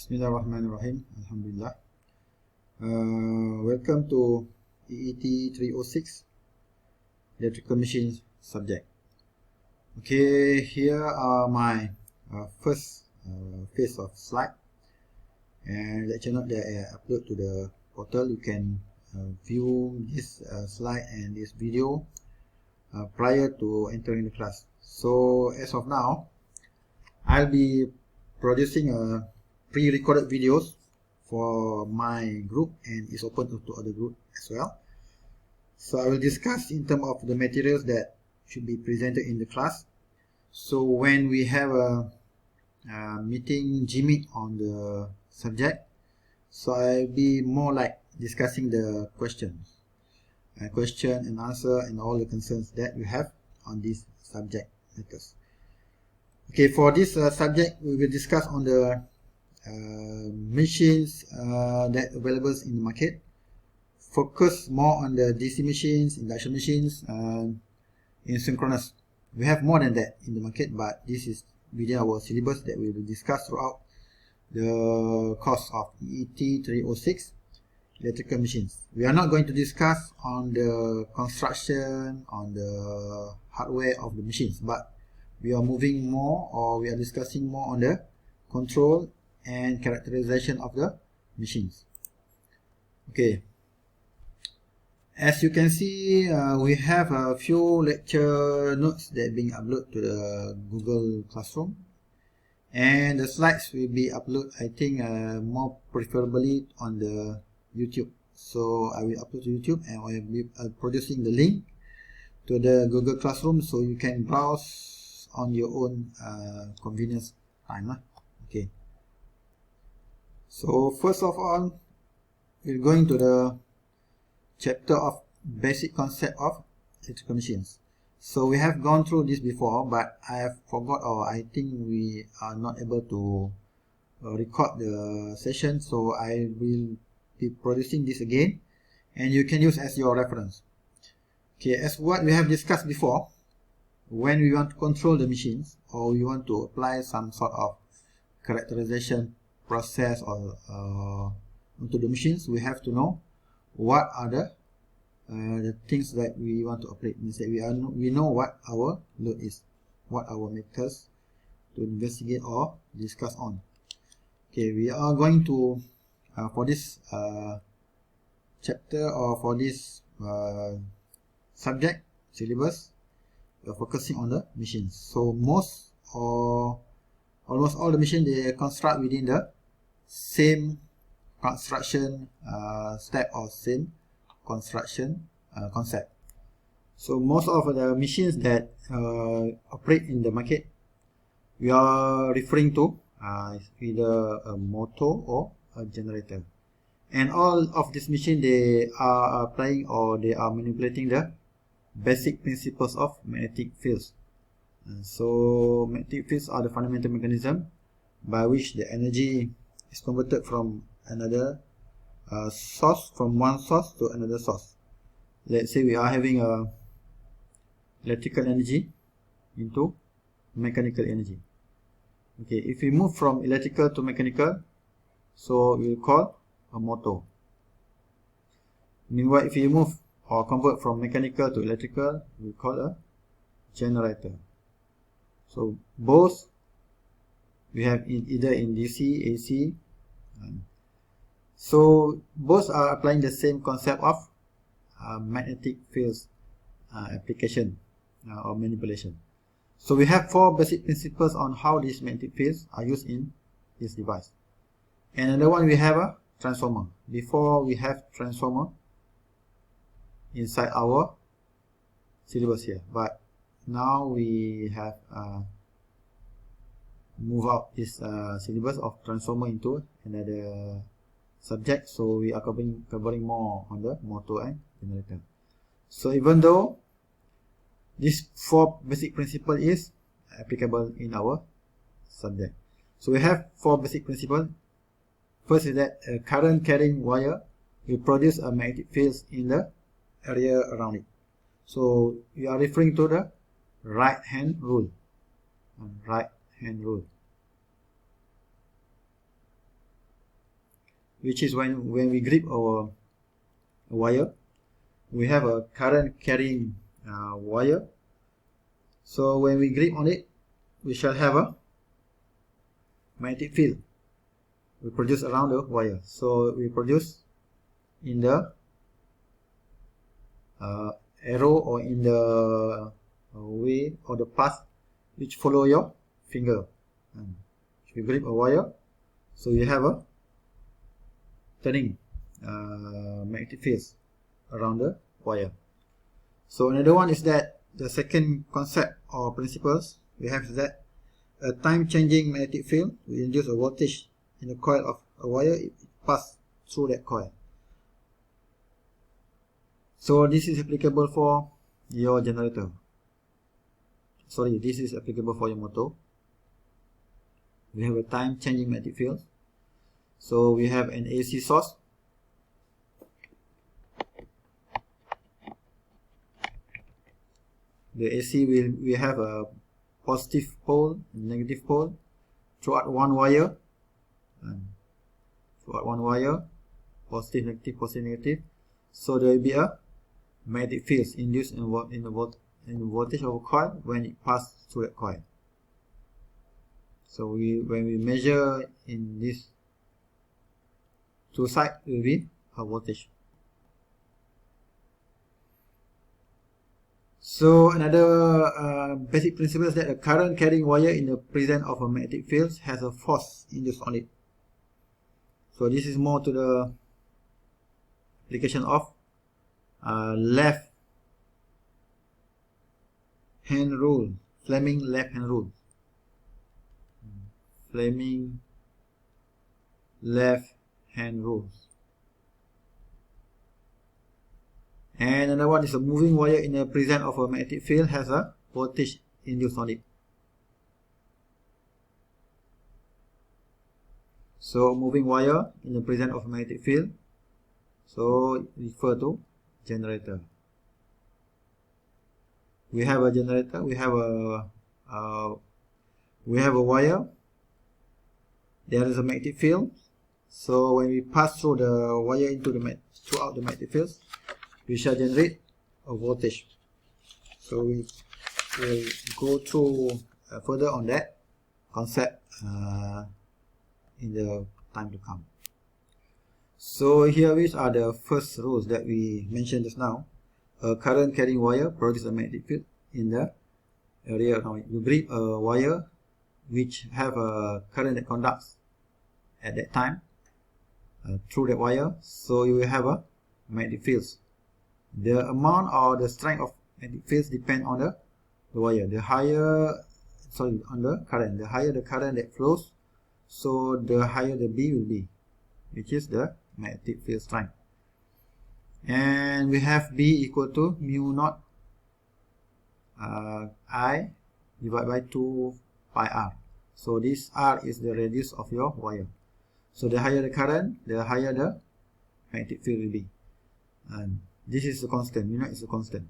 Bismillahirrahmanirrahim. Alhamdulillah. Welcome to EET 306 electrical machines subject. Okay, here are my first phase of slide, and lecture note that I upload to the portal. You can view this slide and this video prior to entering the class. So as of now, I'll be producing a pre-recorded videos for my group, and it's open to other group as well. So I will discuss in terms of the materials that should be presented in the class. So when we have a meeting GMeet on the subject, so I'll be more like discussing the questions, question and answer, and all the concerns that you have on this subject matters. Okay, for this subject, we will discuss on the machines that available in the market. Focus more on the DC machines, induction machines, in synchronous. We have more than that in the market, but this is within our syllabus that we will discuss throughout the course of EET 306 electrical machines. We are not going to discuss on the construction, on the hardware of the machines, but we are moving more, or we are discussing more on the control and characterization of the machines. Okay, as you can see, we have a few lecture notes that being uploaded to the Google Classroom, and the slides will be uploaded, I think, more preferably on the YouTube. So I will upload to YouTube, and I will be producing the link to the Google Classroom, so you can browse on your own convenience time. Okay. So first of all, we're going to the chapter of basic concept of electrical machines. So we have gone through this before, but I have forgot, or I think we are not able to record the session, so I will be producing this again, and you can use as your reference. Okay, as what we have discussed before, when we want to control the machines, or we want to apply some sort of characterization process or onto the machines, we have to know what are the things that we want to apply. Means that we know what our load is, what our methods to investigate or discuss on. Okay, we are going to for this chapter, or for this subject syllabus, we are focusing on the machines. So most or almost all the machines, they construct within the same construction step or same construction concept. So most of the machines that operate in the market, we are referring to either a motor or a generator. And all of these machines, they are applying, or they are manipulating the basic principles of magnetic fields. So magnetic fields are the fundamental mechanism by which the energy is converted from another source, from one source to another source. Let's say we are having a electrical energy into mechanical energy. Okay, if we move from electrical to mechanical, so we will call a motor. Meanwhile, if you move or convert from mechanical to electrical, we will call a generator. So both we have either in DC, AC. So both are applying the same concept of magnetic fields application or manipulation. So we have four basic principles on how these magnetic fields are used in this device. And another one, we have a transformer. Before, we have transformer inside our syllabus here, but now we have move out this syllabus of transformer into another subject, so we are covering more on the motor and generator. So even though this four basic principle is applicable in our subject, so we have four basic principles. First is that a current carrying wire will produce a magnetic field in the area around it. So we are referring to the right hand rule. which is when we grip our wire, we have a current carrying wire. So when we grip on it, we shall have a magnetic field we produce around the wire. So we produce in the arrow or in the way or the path which follow your finger. And if you grip a wire, so you have a turning magnetic fields around the wire. So another one is that the second concept or principles we have is that a time changing magnetic field will induce a voltage in the coil of a wire if it passes through that coil. So this is applicable for your generator. Sorry, this is applicable for your motor. We have a time changing magnetic field. So we have an AC source. The AC we have a positive pole and negative pole throughout one wire. And throughout one wire, positive, negative. So there will be a magnetic field induced in the voltage of a coil when it passes through that coil. So when we measure in this two sides, it will be a voltage. So another basic principle is that a current carrying wire in the presence of a magnetic field has a force induced on it. So this is more to the application of left hand rule, Fleming left hand rule. Fleming left hand rules. And another one is a moving wire in the presence of a magnetic field has a voltage induced on it. So moving wire in the presence of a magnetic field, so refer to generator. We have a generator, we have a wire. There is a magnetic field. So when we pass through the wire throughout the magnetic field, we shall generate a voltage. So we will go through further on that concept in the time to come. So here which are the first rules that we mentioned just now. A current carrying wire produces a magnetic field in the area around it. You grip a wire which have a current that conducts at that time through that wire, so you will have a magnetic field. The amount or the strength of magnetic fields depend on the wire. The higher the higher the current that flows, so the higher the B will be, which is the magnetic field strength. And we have B equal to mu naught I divided by 2 pi r. So this r is the radius of your wire. So the higher the current, the higher the magnetic field will be. And this is a constant, mu naught is a constant,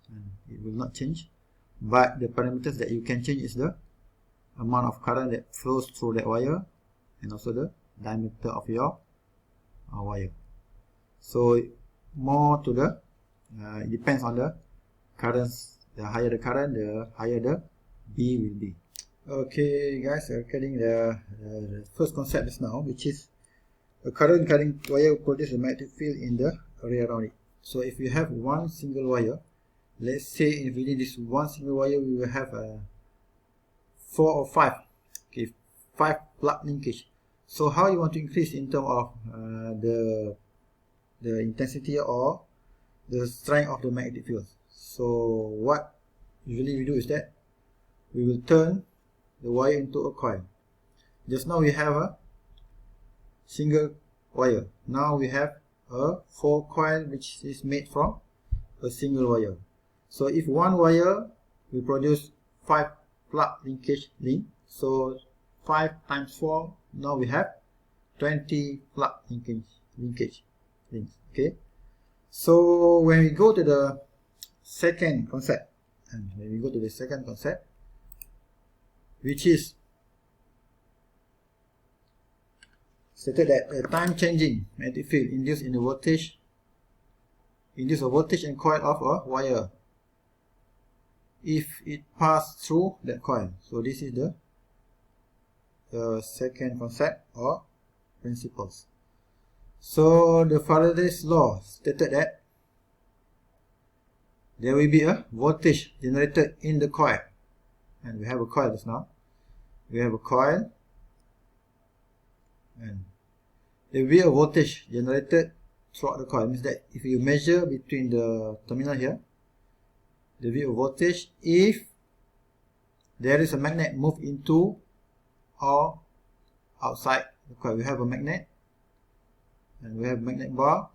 and it will not change. But the parameters that you can change is the amount of current that flows through that wire and also the diameter of your wire. So more to the it depends on the currents. The higher the current, the higher the B will be. Okay guys, we're getting the first concept just now, which is a current carrying wire produces a magnetic field in the area around it. So if you have one single wire, let's say within this one single wire we will have 4 or 5, okay, 5 plug linkage. So how you want to increase in terms of the intensity or the strength of the magnetic field? So what usually we do is that we will turn the wire into a coil. Just now we have a single wire. Now we have a 4 coil which is made from a single wire. So if one wire will produce 5 plug linkage link, so 5 times 4, now we have 20 plug linkage links. Okay. So when we go to the second concept, which is stated that a time changing magnetic field induced a voltage and coil of a wire if it passed through that coil. So this is the second concept or principles. So the Faraday's law stated that there will be a voltage generated in the coil, and we have a coil just now. We have a coil, and there will be a voltage generated throughout the coil. Means that if you measure between the terminal here, there will be a voltage if there is a magnet move into or outside the coil. We have a magnet, and we have magnet bar.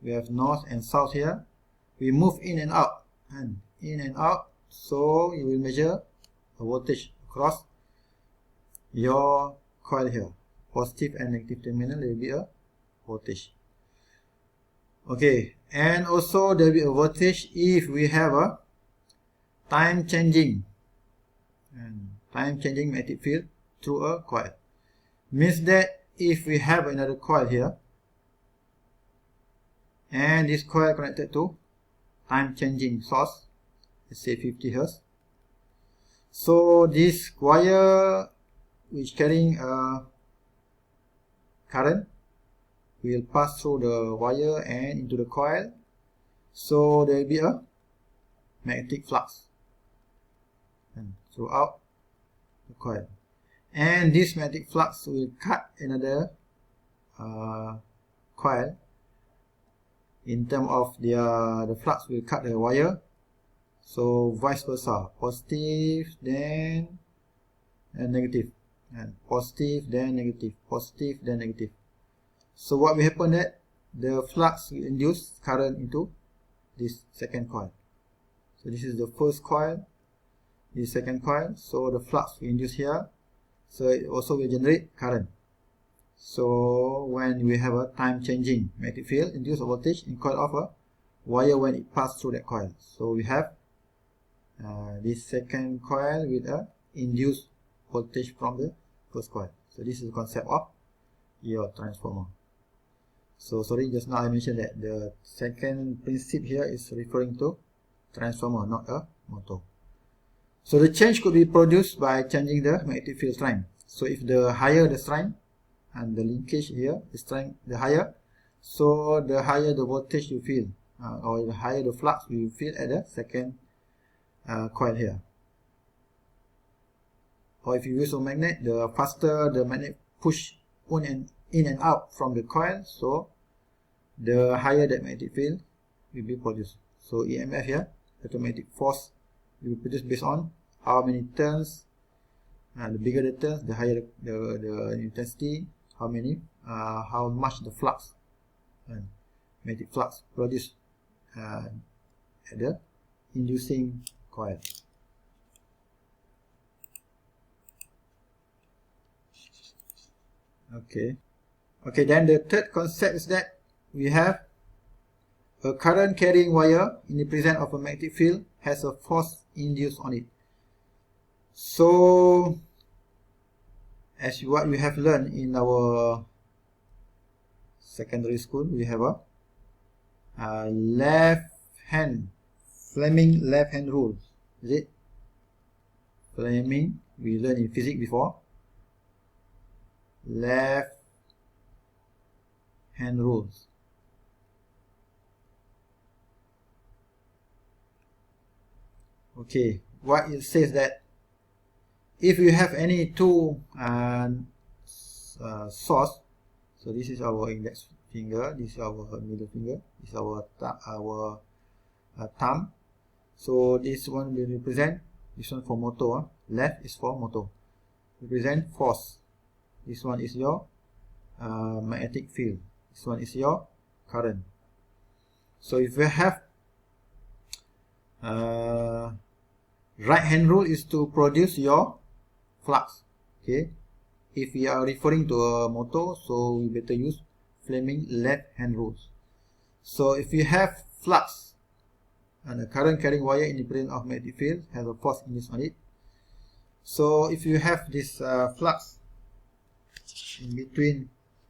We have north and south here. We move in and out, so you will measure a voltage across your coil here. Positive and negative terminal, there will be a voltage. Okay, and also there will be a voltage if we have a time changing magnetic field through a coil. Means that if we have another coil here, and this coil connected to time changing source, let's say 50 Hz. So this wire which carrying a current will pass through the wire and into the coil. So there will be a magnetic flux and throughout the coil, and this magnetic flux will cut another coil. In terms of the flux will cut the wire, so vice versa, positive then negative, and positive then negative, positive then negative. So what will happen that the flux will induce current into this second coil. So this is the first coil, this second coil, so the flux will induce here, so it also will generate current. So when we have a time changing magnetic field, induce a voltage in coil of a wire when it passes through that coil. So we have this second coil with a induced voltage from the first coil. So this is the concept of your transformer. So sorry, just now I mentioned that the second principle here is referring to transformer, not a motor. So the change could be produced by changing the magnetic field strength. So if the higher the strength, and the linkage here, the strength, the higher, so the higher the voltage you feel, or the higher the flux you feel at the second coil here. Or if you use a magnet, the faster the magnet push in and out from the coil, so the higher that magnetic field will be produced. So EMF here, electromagnetic force, will be produced based on how many turns. The bigger the turns, the higher the intensity, how much the flux and magnetic flux produced at the inducing coil. Okay, then the third concept is that we have a current carrying wire in the presence of a magnetic field has a force induced on it. So as what we have learned in our secondary school, we have a Fleming left hand rule. Is it? Fleming, we learned in physics before. Left hand rules. Okay, what it says that if you have any two source, so this is our index finger, this is our middle finger, this is our thumb. So this one will represent, this one for motor, left is for motor, represent force. This one is your magnetic field, this one is your current. So if we have right hand rule is to produce your flux. Okay, if we are referring to a motor, so we better use Fleming left hand rules. So if you have flux and a current carrying wire in the presence of magnetic field has a force induced on it. So if you have this flux in between